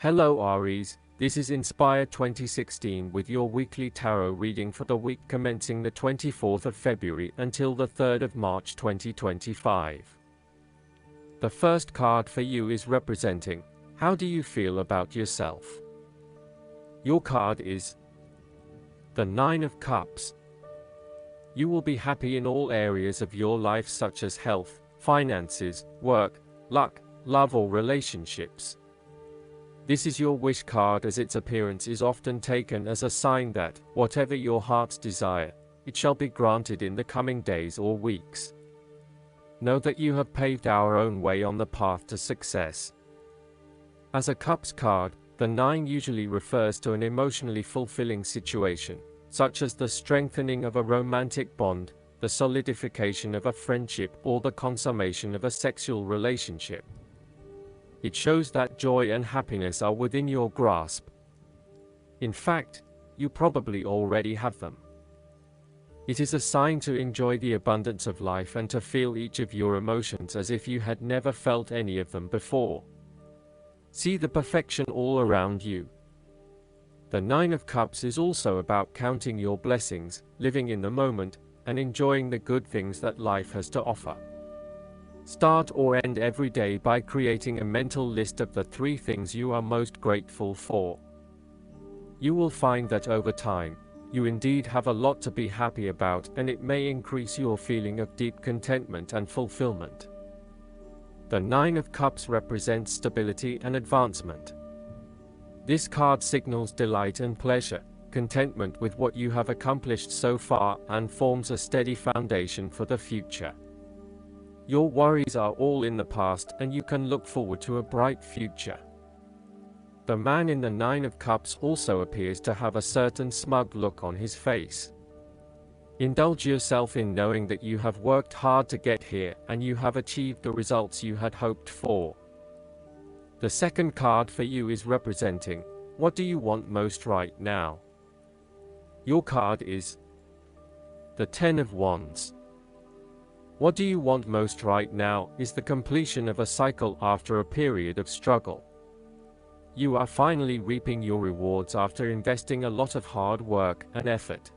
Hello Aries, this is Inspire 2016 with your weekly tarot reading for the week commencing the 24th of February until the 3rd of March 2025. The first card for you is representing, how do you feel about yourself? Your card is the Nine of Cups. You will be happy in all areas of your life such as health, finances, work, luck, love or relationships. This is your wish card, as its appearance is often taken as a sign that, whatever your heart's desire, it shall be granted in the coming days or weeks. Know that you have paved our own way on the path to success. As a Cups card, the 9 usually refers to an emotionally fulfilling situation, such as the strengthening of a romantic bond, the solidification of a friendship, or the consummation of a sexual relationship. It shows that joy and happiness are within your grasp. In fact, you probably already have them. It is a sign to enjoy the abundance of life and to feel each of your emotions as if you had never felt any of them before. See the perfection all around you. The Nine of Cups is also about counting your blessings, living in the moment, and enjoying the good things that life has to offer. Start or end every day by creating a mental list of the 3 things you are most grateful for. You will find that over time, you indeed have a lot to be happy about, and it may increase your feeling of deep contentment and fulfillment. The Nine of Cups represents stability and advancement. This card signals delight and pleasure, contentment with what you have accomplished so far, and forms a steady foundation for the future. Your worries are all in the past, and you can look forward to a bright future. The man in the Nine of Cups also appears to have a certain smug look on his face. Indulge yourself in knowing that you have worked hard to get here, and you have achieved the results you had hoped for. The second card for you is representing, what do you want most right now? Your card is the Ten of Wands. What do you want most right now is the completion of a cycle after a period of struggle. You are finally reaping your rewards after investing a lot of hard work and effort.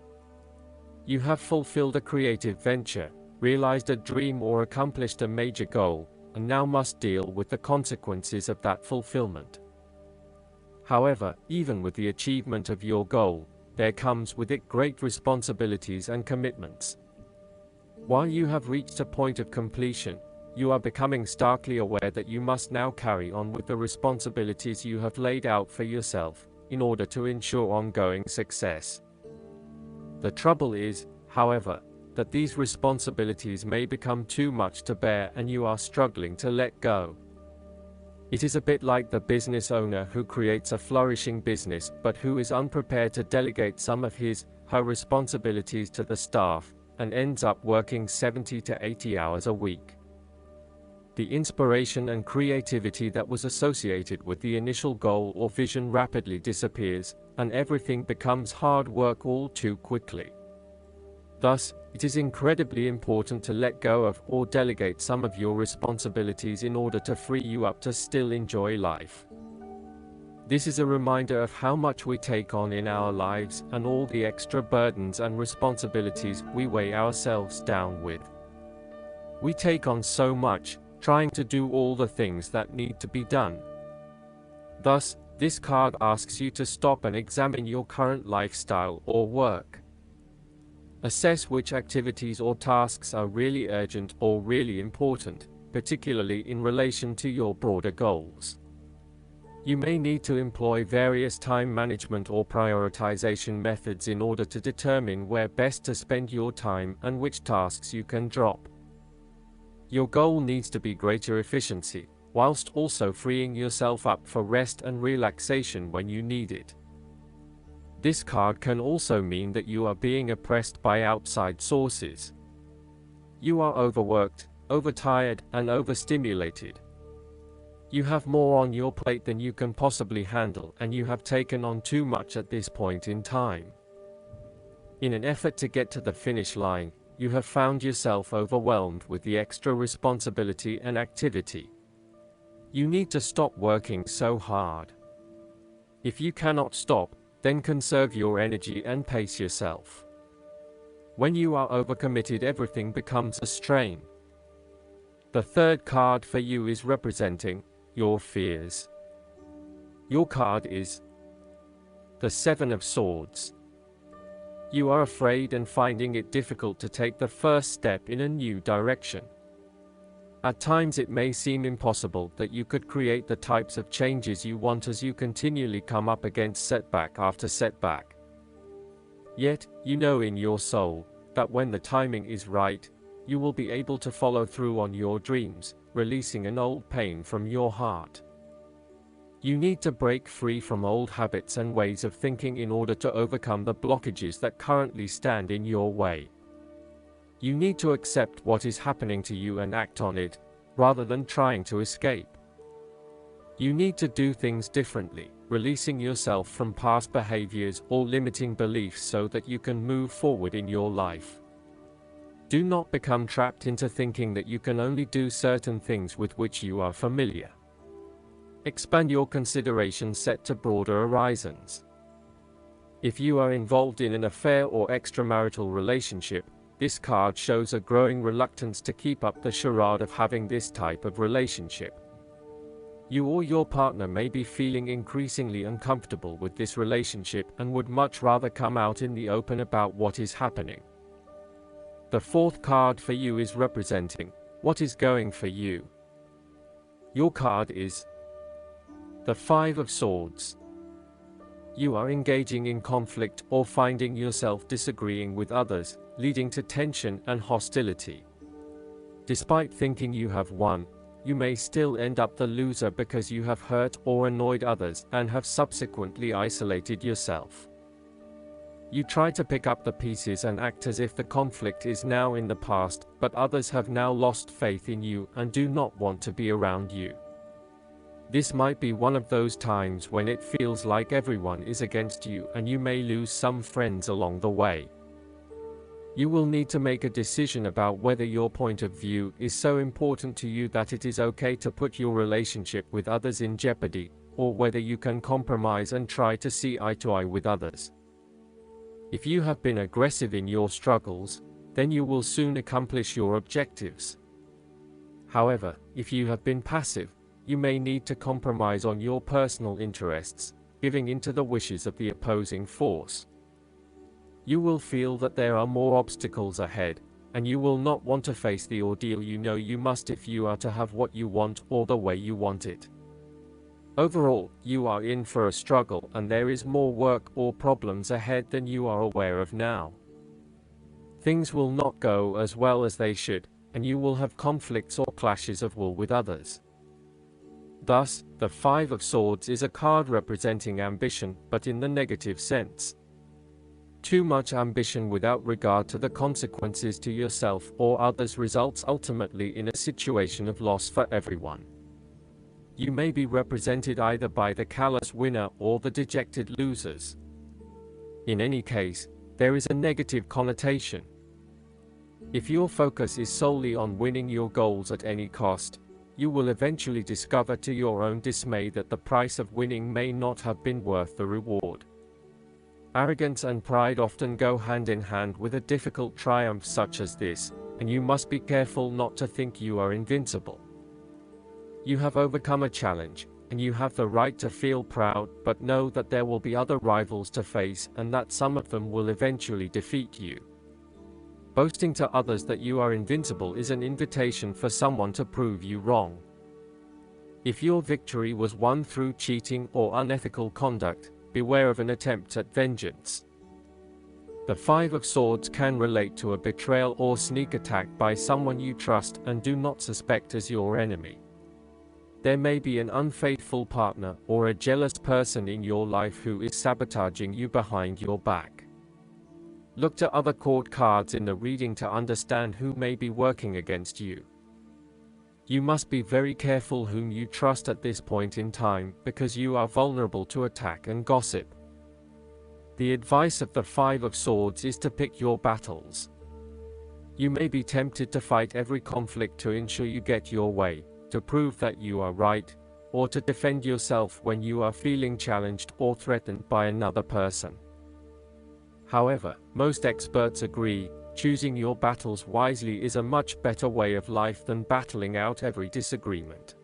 You have fulfilled a creative venture, realized a dream or accomplished a major goal, and now must deal with the consequences of that fulfillment. However, even with the achievement of your goal, there comes with it great responsibilities and commitments. While you have reached a point of completion, you are becoming starkly aware that you must now carry on with the responsibilities you have laid out for yourself, in order to ensure ongoing success. The trouble is, however, that these responsibilities may become too much to bear and you are struggling to let go. It is a bit like the business owner who creates a flourishing business but who is unprepared to delegate some of her responsibilities to the staff, and ends up working 70 to 80 hours a week. The inspiration and creativity that was associated with the initial goal or vision rapidly disappears, and everything becomes hard work all too quickly. Thus, it is incredibly important to let go of or delegate some of your responsibilities in order to free you up to still enjoy life. This is a reminder of how much we take on in our lives and all the extra burdens and responsibilities we weigh ourselves down with. We take on so much, trying to do all the things that need to be done. Thus, this card asks you to stop and examine your current lifestyle or work. Assess which activities or tasks are really urgent or really important, particularly in relation to your broader goals. You may need to employ various time management or prioritization methods in order to determine where best to spend your time and which tasks you can drop. Your goal needs to be greater efficiency, whilst also freeing yourself up for rest and relaxation when you need it. This card can also mean that you are being oppressed by outside sources. You are overworked, overtired, and overstimulated. You have more on your plate than you can possibly handle, and you have taken on too much at this point in time. In an effort to get to the finish line, you have found yourself overwhelmed with the extra responsibility and activity. You need to stop working so hard. If you cannot stop, then conserve your energy and pace yourself. When you are overcommitted, everything becomes a strain. The third card for you is representing your fears. Your card is the Seven of Swords. You are afraid and finding it difficult to take the first step in a new direction. At times it may seem impossible that you could create the types of changes you want as you continually come up against setback after setback. Yet, you know in your soul that when the timing is right, you will be able to follow through on your dreams, releasing an old pain from your heart. You need to break free from old habits and ways of thinking in order to overcome the blockages that currently stand in your way. You need to accept what is happening to you and act on it, rather than trying to escape. You need to do things differently, releasing yourself from past behaviors or limiting beliefs so that you can move forward in your life. Do not become trapped into thinking that you can only do certain things with which you are familiar. Expand your consideration set to broader horizons. If you are involved in an affair or extramarital relationship, this card shows a growing reluctance to keep up the charade of having this type of relationship. You or your partner may be feeling increasingly uncomfortable with this relationship and would much rather come out in the open about what is happening. The fourth card for you is representing what is going for you. Your card is the Five of Swords. You are engaging in conflict or finding yourself disagreeing with others, leading to tension and hostility. Despite thinking you have won, you may still end up the loser because you have hurt or annoyed others and have subsequently isolated yourself. You try to pick up the pieces and act as if the conflict is now in the past, but others have now lost faith in you and do not want to be around you. This might be one of those times when it feels like everyone is against you and you may lose some friends along the way. You will need to make a decision about whether your point of view is so important to you that it is okay to put your relationship with others in jeopardy, or whether you can compromise and try to see eye to eye with others. If you have been aggressive in your struggles, then you will soon accomplish your objectives. However, if you have been passive, you may need to compromise on your personal interests, giving in to the wishes of the opposing force. You will feel that there are more obstacles ahead, and you will not want to face the ordeal you know you must if you are to have what you want or the way you want it. Overall, you are in for a struggle and there is more work or problems ahead than you are aware of now. Things will not go as well as they should, and you will have conflicts or clashes of will with others. Thus, the Five of Swords is a card representing ambition, but in the negative sense. Too much ambition without regard to the consequences to yourself or others results ultimately in a situation of loss for everyone. You may be represented either by the callous winner or the dejected losers. In any case, there is a negative connotation. If your focus is solely on winning your goals at any cost, you will eventually discover to your own dismay that the price of winning may not have been worth the reward. Arrogance and pride often go hand in hand with a difficult triumph such as this, and you must be careful not to think you are invincible. You have overcome a challenge, and you have the right to feel proud, but know that there will be other rivals to face and that some of them will eventually defeat you. Boasting to others that you are invincible is an invitation for someone to prove you wrong. If your victory was won through cheating or unethical conduct, beware of an attempt at vengeance. The Five of Swords can relate to a betrayal or sneak attack by someone you trust and do not suspect as your enemy. There may be an unfaithful partner or a jealous person in your life who is sabotaging you behind your back. Look to other court cards in the reading to understand who may be working against you. You must be very careful whom you trust at this point in time, because you are vulnerable to attack and gossip. The advice of the Five of Swords is to pick your battles. You may be tempted to fight every conflict to ensure you get your way, to prove that you are right, or to defend yourself when you are feeling challenged or threatened by another person. However, most experts agree, choosing your battles wisely is a much better way of life than battling out every disagreement.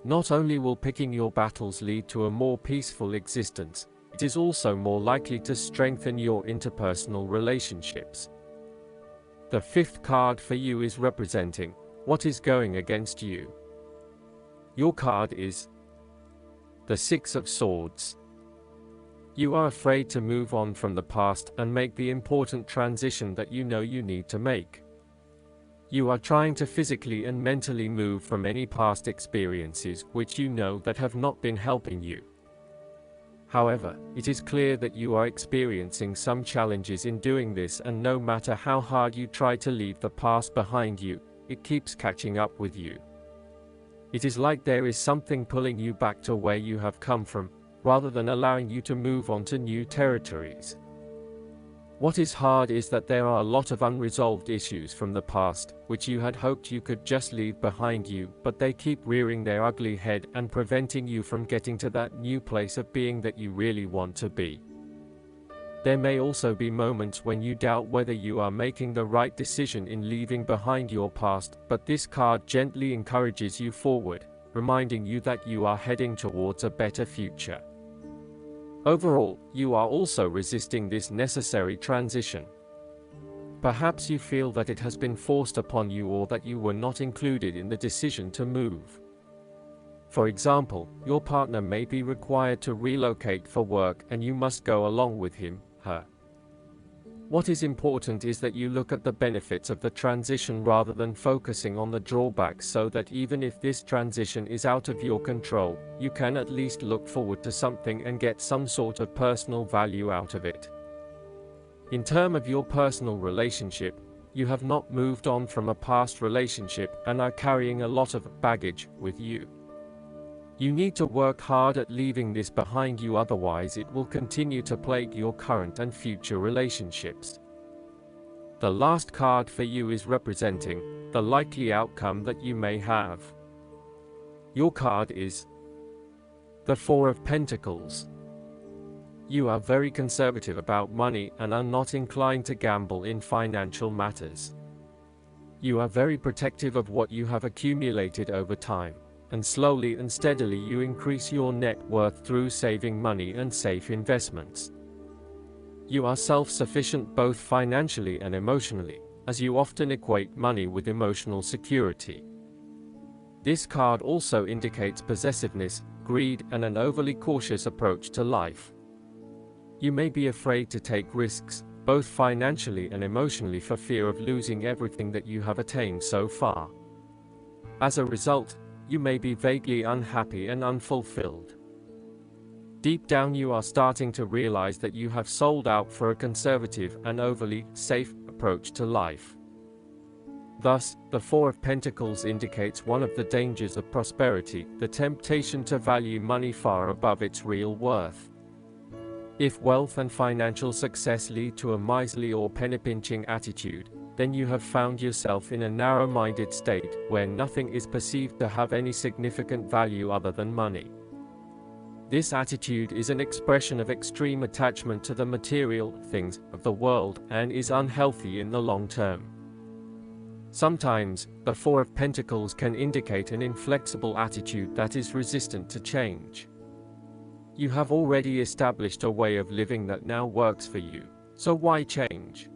Not only will picking your battles lead to a more peaceful existence, it is also more likely to strengthen your interpersonal relationships. The fifth card for you is representing what is going against you. Your card is the Six of Swords. You are afraid to move on from the past and make the important transition that you know you need to make. You are trying to physically and mentally move from any past experiences which you know that have not been helping you. However, it is clear that you are experiencing some challenges in doing this, and no matter how hard you try to leave the past behind you, it keeps catching up with you. It is like there is something pulling you back to where you have come from, rather than allowing you to move on to new territories. What is hard is that there are a lot of unresolved issues from the past, which you had hoped you could just leave behind you, but they keep rearing their ugly head and preventing you from getting to that new place of being that you really want to be. There may also be moments when you doubt whether you are making the right decision in leaving behind your past, but this card gently encourages you forward, reminding you that you are heading towards a better future. Overall, you are also resisting this necessary transition. Perhaps you feel that it has been forced upon you, or that you were not included in the decision to move. For example, your partner may be required to relocate for work and you must go along with him, her. What is important is that you look at the benefits of the transition rather than focusing on the drawbacks, so that even if this transition is out of your control, you can at least look forward to something and get some sort of personal value out of it. In terms of your personal relationship, you have not moved on from a past relationship and are carrying a lot of baggage with you. You need to work hard at leaving this behind you, otherwise it will continue to plague your current and future relationships. The last card for you is representing the likely outcome that you may have. Your card is the Four of Pentacles. You are very conservative about money and are not inclined to gamble in financial matters. You are very protective of what you have accumulated over time, and slowly and steadily you increase your net worth through saving money and safe investments. You are self-sufficient both financially and emotionally, as you often equate money with emotional security. This card also indicates possessiveness, greed, and an overly cautious approach to life. You may be afraid to take risks, both financially and emotionally, for fear of losing everything that you have attained so far. As a result, you may be vaguely unhappy and unfulfilled. Deep down you are starting to realize that you have sold out for a conservative and overly safe approach to life. Thus, the Four of Pentacles indicates one of the dangers of prosperity, the temptation to value money far above its real worth. If wealth and financial success lead to a miserly or penny-pinching attitude, then you have found yourself in a narrow-minded state, where nothing is perceived to have any significant value other than money. This attitude is an expression of extreme attachment to the material things of the world and is unhealthy in the long term. Sometimes, the Four of Pentacles can indicate an inflexible attitude that is resistant to change. You have already established a way of living that now works for you, so why change?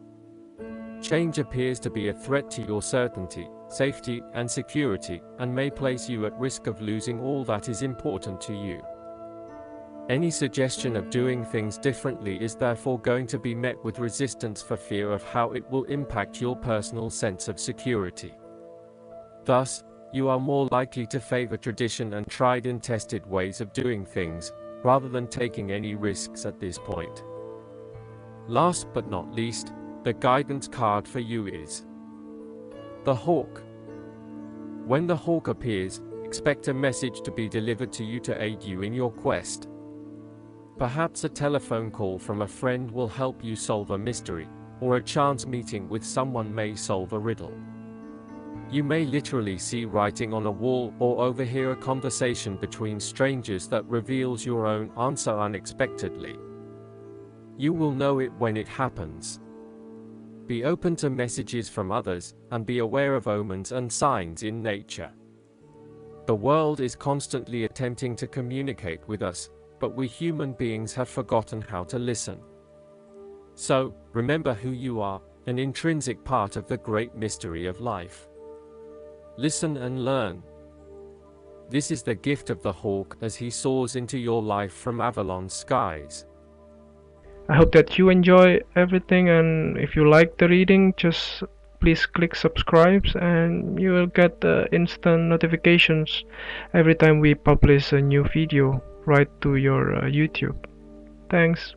Change appears to be a threat to your certainty, safety, and security, and may place you at risk of losing all that is important to you. Any suggestion of doing things differently is therefore going to be met with resistance for fear of how it will impact your personal sense of security. Thus, you are more likely to favor tradition and tried and tested ways of doing things, rather than taking any risks at this point. Last but not least, the guidance card for you is the Hawk. When the Hawk appears, expect a message to be delivered to you to aid you in your quest. Perhaps a telephone call from a friend will help you solve a mystery, or a chance meeting with someone may solve a riddle. You may literally see writing on a wall or overhear a conversation between strangers that reveals your own answer unexpectedly. You will know it when it happens. Be open to messages from others, and be aware of omens and signs in nature. The world is constantly attempting to communicate with us, but we human beings have forgotten how to listen. So, remember who you are, an intrinsic part of the great mystery of life. Listen and learn. This is the gift of the hawk as he soars into your life from Avalon's skies. I hope that you enjoy everything, and if you like the reading, just please click subscribe and you will get instant notifications every time we publish a new video right to your YouTube. Thanks.